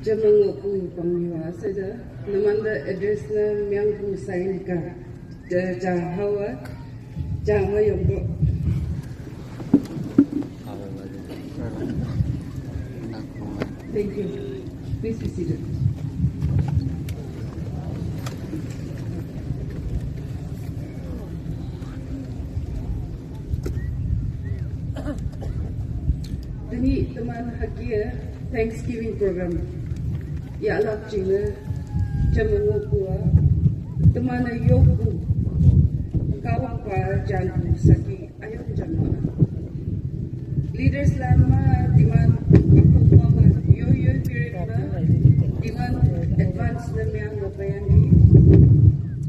Jamangoku pangniwa saja namanda address na myangku sign ka jahawa yombo. Thank you. Please be seated. Ini teman hakia Thanksgiving program. Ya Allah cina jamangoku teman yoku kawan pa jangan saki ayo jangan. Leaders lama diman aku mama yo period na diman advance na miyang napayani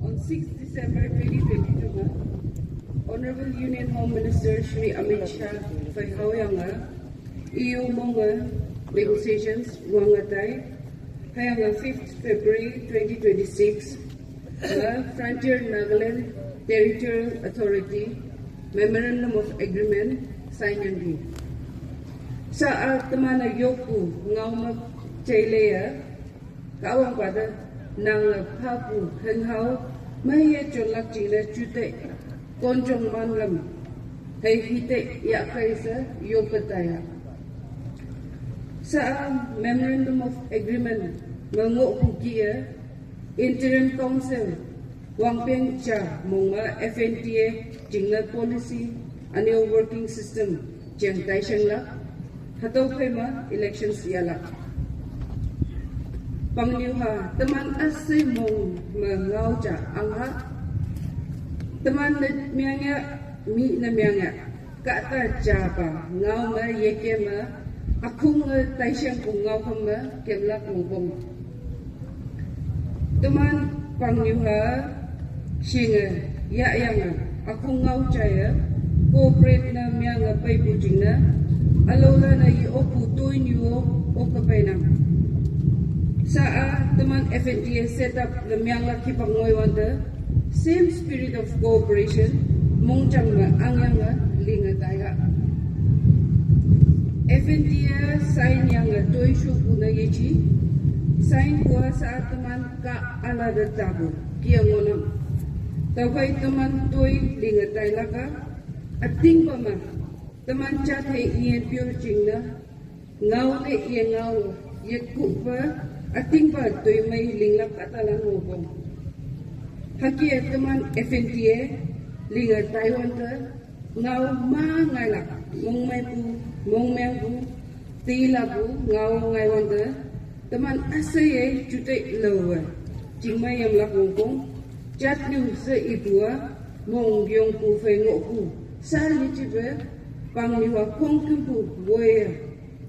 on 6 December 2022 Honorable Union Home Minister Shri Amit Shah Faihawayanga EU mga negotiations wangatay hayang 5th February 2026 Frontier Nagaland Territorial Authority Memorandum of Agreement sign sa teman yoku ngau Chaileya kawang pada nang papu henghau maya cholak chile chute konjong manlam hay hite ya kaisa yopataya sa Memorandum of Agreement mengoku kia Interim Council Wangpeng Cha Monga FNTA Jingla Policy Annual Working System Jeng Taisheng La Hatau Pema Elections Yala Pangliuha teman asli mong mengau cha angha teman miangya mi na miangya kata cha pa ngau ma yeke ma akung taisheng kung ngau kama kemla kung teman pangliuha singa ya yang akung ngau cha ya cooperate na mianga pay bujing na alola na iopu tuin yo o kapainang sa teman FNTA set up the mianga kipangoy wanda same spirit of cooperation mongchang ma angyanga linga taya FNTA sign yang toy shu puna yechi sign kuha sa teman ka alada tabu kiangonam tawai teman toy linga taya ka ating pa ma teman chat hai ian pure jingna ngau ne ian ngau yekku pa ating pa toy may linglak atalang ngobong haki teman FNTA linga Taiwan ka ngau ma ngailak mong may pu mong meng pu tila pu ngau ngai wanda teman asay jute lawa jingmay yang lak ngobong chat liu se idua mong gyong pu fei ngoku sali cibe pangliwa kongkempu boya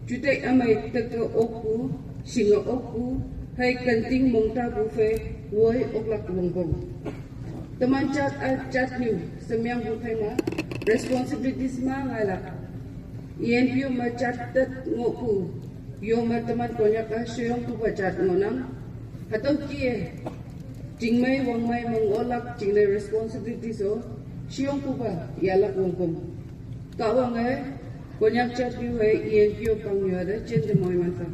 jute amai teka oku singa oku hai kanting mongta bufe woi oklak longgong teman chat new semyang bufe ma responsibilities ma ngala INPU ma chat tet ngoku yo ma teman konya ka syong tu chat ngonang atau kie jingmai wangmai mengolak jingle responsibilities so syong tu ba yalak longgong kawang konyak chat new hai INPU pangyo ada chen de moi man fa